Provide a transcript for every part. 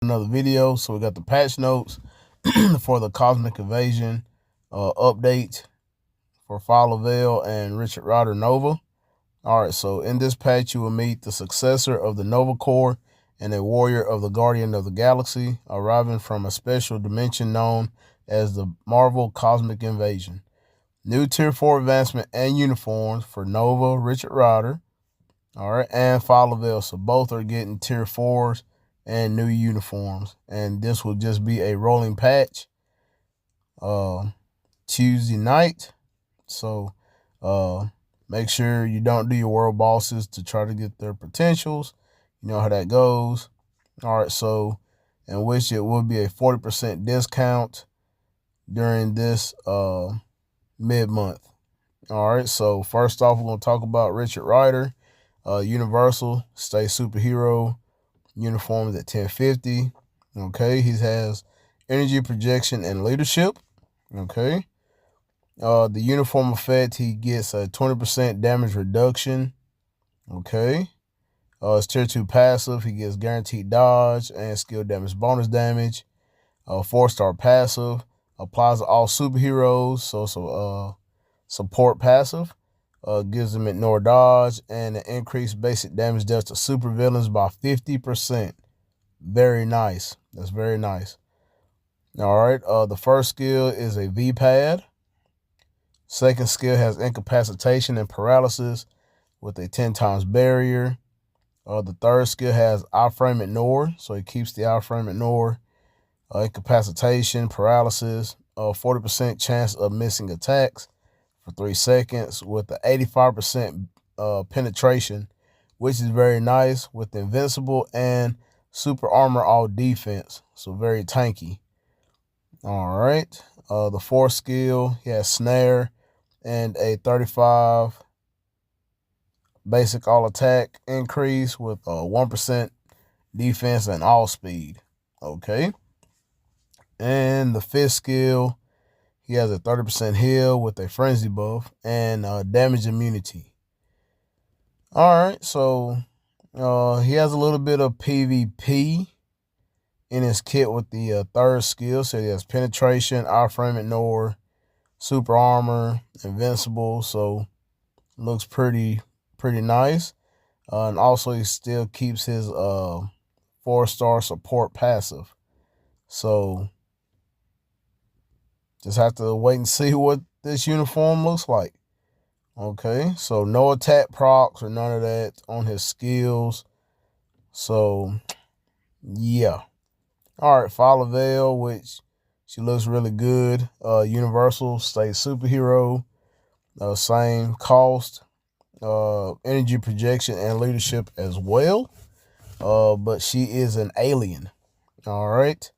Another video. So we got the patch notes for the Cosmic Invasion update for Veil and Richard Rider Nova. Alright, so in this patch you will meet the successor of the Nova Corps and a warrior of the Guardian of the Galaxy, arriving from a special dimension known as the Marvel Cosmic Invasion. New Tier 4 advancement and uniforms for Nova, Richard Rider, alright, and Veil. So both are getting Tier 4s and new uniforms. And this will just be a rolling patch Tuesday night. So make sure you don't do your world bosses to try to get their potentials. You know how that goes. Alright, so in which it will be a 40% discount during this mid-month. Alright, so first off, we're going to talk about Richard Rider. Universal Stay Superhero uniforms at 1050. Okay, he has energy projection and leadership. Okay, the uniform effect, he gets a 20% damage reduction. Okay, his tier 2 passive, he gets guaranteed dodge and skill damage bonus damage. 4-star passive applies to all superheroes. So support passive gives them ignore dodge and an increased basic damage dealt to supervillains by 50%. Very nice. That's very nice. All right. The first skill is a V-pad. Second skill has incapacitation and paralysis with a 10 times barrier. The third skill has iframe ignore, so it keeps the iframe ignore. Incapacitation, paralysis, 40% chance of missing attacks for 3 seconds with the 85% penetration, which is very nice, with invincible and super armor all defense, so very tanky. All right, the fourth skill, he has snare and a 35 basic all attack increase with 1% defense and all speed. Okay, and the fifth skill, he has a 30% heal with a frenzy buff and damage immunity. All right, so he has a little bit of PvP in his kit with the third skill. So he has penetration, iframe ignore, super armor, invincible. So looks pretty nice. And also he still keeps his 4-star support passive. So just have to wait and see what this uniform looks like. Okay, so no attack procs or none of that on his skills. So yeah. All right, Veil, which she looks really good. Universal Stay Superhero, same cost, energy projection and leadership as well. But she is an alien. All right.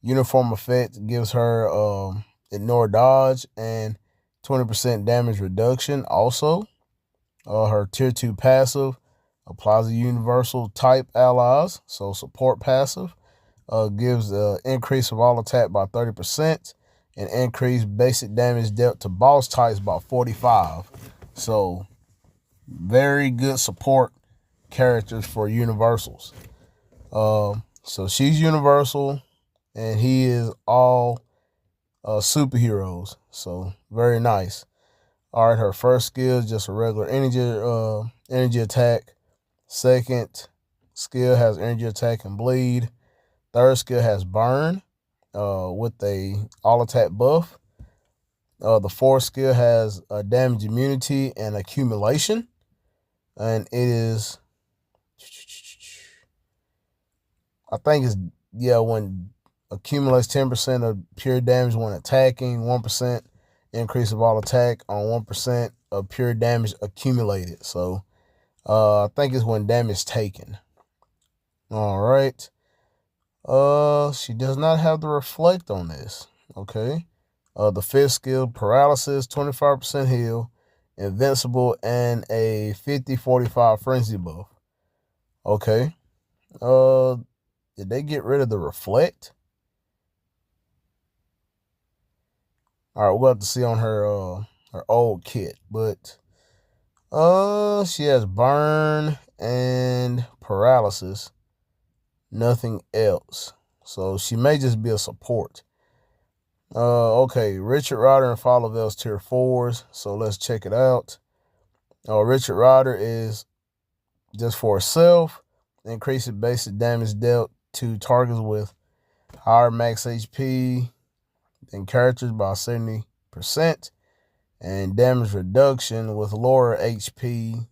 Uniform effect gives her ignore dodge and 20% damage reduction. Also, her tier 2 passive applies to universal type allies, so support passive. Gives the increase of all attack by 30% and increase basic damage dealt to boss types by 45. So very good support characters for universals. So she's universal and he is all superheroes. So very nice. All right, her first skill is just a regular energy attack. Second skill has energy attack and bleed. Third skill has burn with a all attack buff. The fourth skill has damage immunity and accumulation. And it is, I think it's, when accumulates 10% of pure damage when attacking, 1% increase of all attack on 1% of pure damage accumulated. So I think it's when damage taken. All right. She does not have the reflect on this. Okay. The fifth skill, paralysis, 25% heal, invincible, and a 50-45 frenzy buff. Okay. Did they get rid of the reflect? All right, we'll have to see on her old kit, but she has burn and paralysis. Nothing else. So she may just be a support. Okay, Richard Rider and Falavel's tier 4s. So let's check it out. Richard Rider is just for herself, increases basic damage dealt to targets with higher max HP than characters by 70%, and damage reduction with lower HP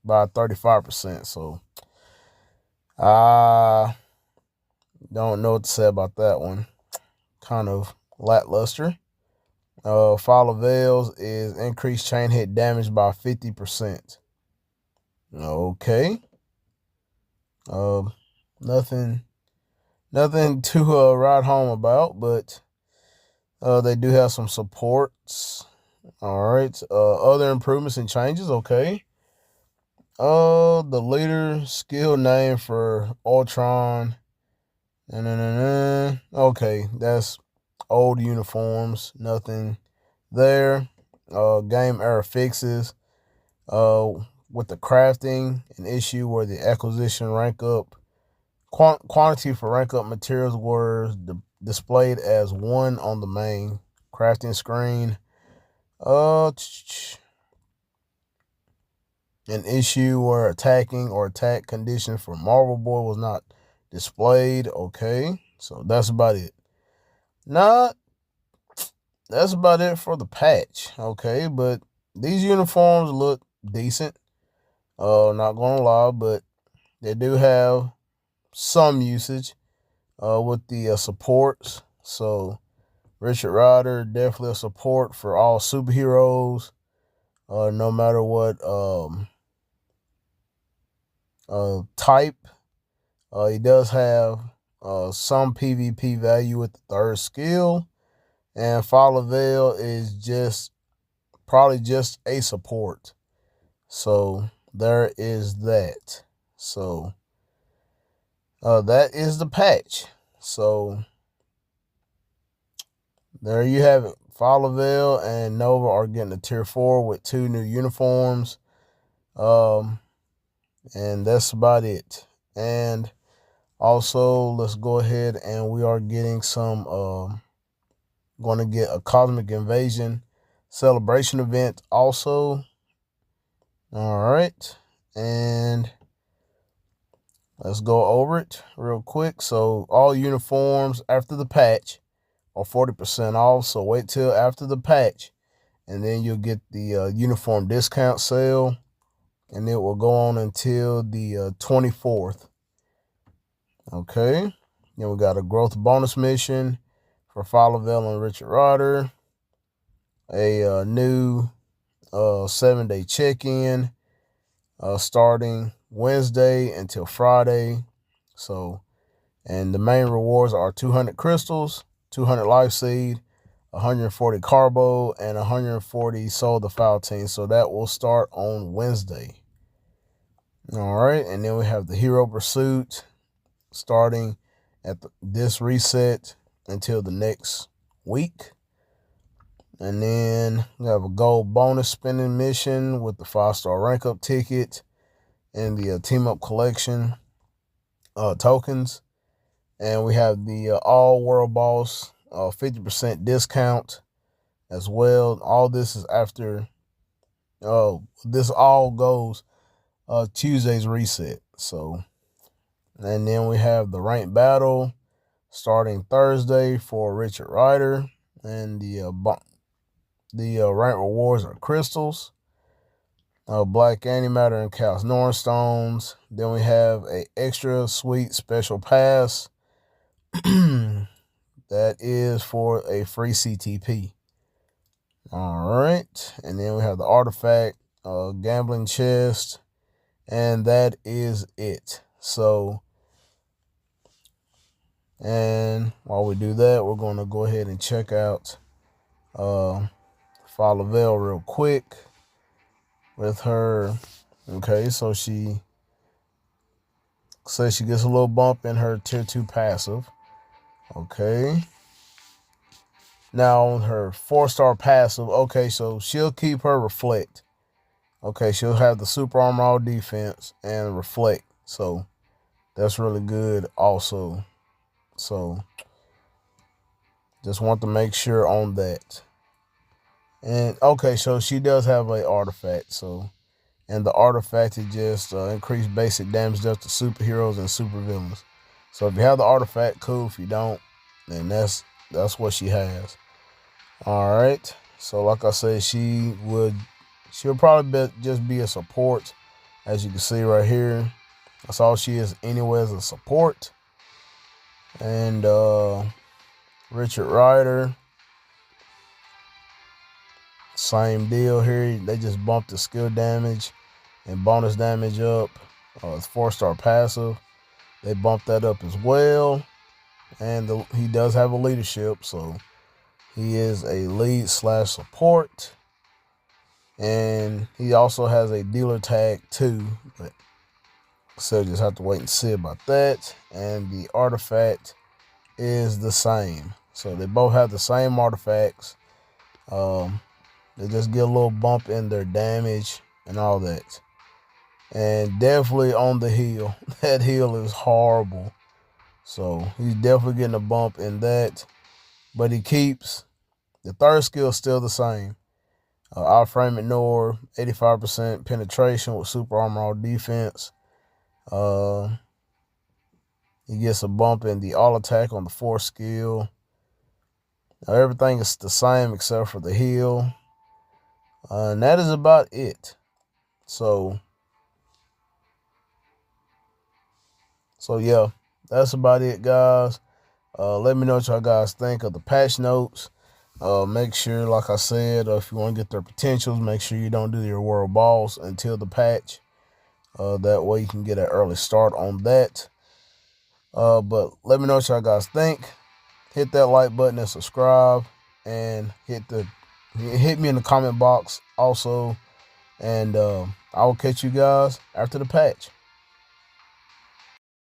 by 35%. So I don't know what to say about that one. Kind of lackluster. Falavel's is increased chain hit damage by 50%. Okay. Nothing to write home about, but they do have some supports. All right. Other improvements and changes. Okay. The leader skill name for Ultron. Okay, that's old uniforms. Nothing there. Game error fixes. With the crafting, an issue where the acquisition rank up quantity for rank up materials were displayed as 1 on the main crafting screen. An issue where attacking or attack condition for Marvel Boy was not displayed. Okay, so that's about it. That's about it for the patch. Okay, but these uniforms look decent. Not gonna lie, but they do have some usage with the supports. So Richard Rider, definitely a support for all superheroes, no matter what type. He does have some PvP value with the 3rd skill, and Falavel is probably just a support. So there is that. So that is the patch. So there you have it. Falavel and Nova are getting a tier 4 with 2 new uniforms. And that's about it. And also, let's go ahead and we are getting some, going to get a Cosmic Invasion celebration event also. All right. And let's go over it real quick. So all uniforms after the patch are 40% off. So wait till after the patch, and then you'll get the uniform discount sale, and it will go on until the 24th. Okay. Then we got a growth bonus mission for Falavel and Richard Rider. A new 7-day check-in starting Wednesday until Friday. So, and the main rewards are 200 crystals, 200 life seed, 140 carbo, and 140 soul the foul team. So that will start on Wednesday. All right, and then we have the hero pursuit starting at this reset until the next week. And then we have a gold bonus spending mission with the 5-star rank up ticket and the team up collection tokens. And we have the all world boss 50% discount as well. All this is after this all goes Tuesday's reset. So, and then we have the ranked battle starting Thursday for Richard Rider, and the rank rewards are crystals, black antimatter, and Chaos Norn stones. Then we have a extra sweet special pass that is for a free CTP. All right, and then we have the artifact gambling chest, and that is it. So, and while we do that, we're going to go ahead and check out Falavel real quick with her. Okay, so she says she gets a little bump in her tier 2 passive. Okay. Now on her 4-star passive, okay, so she'll keep her reflect. Okay, she'll have the super armor all defense and reflect. So that's really good also So just want to make sure on that. And okay, so she does have a artifact. So, and the artifact is just increased basic damage dealt to superheroes and supervillains. So if you have the artifact, cool. If you don't, then that's what she has. All right. So like I said, she'll probably just be a support, as you can see right here. That's all she is anyway, as a support. And Richard Rider, same deal here. They just bumped the skill damage and bonus damage up. It's 4-star passive. They bumped that up as well. And he does have a leadership, so he is a lead / support. And he also has a dealer tag too, but so just have to wait and see about that. And the artifact is the same. So they both have the same artifacts. They just get a little bump in their damage and all that. And definitely on the heal. That heal is horrible. So he's definitely getting a bump in that. But he keeps the third skill still the same. Outframe ignore, 85% penetration with super armor all defense. He gets a bump in the all attack on the 4th skill. Now, everything is the same except for the heal. And that is about it. So yeah, that's about it, guys. Let me know what y'all guys think of the patch notes. Make sure, like I said, if you want to get their potentials, make sure you don't do your world balls until the patch. That way you can get an early start on that. But let me know what y'all guys think. Hit that like button and subscribe, and hit me in the comment box also. And I will catch you guys after the patch.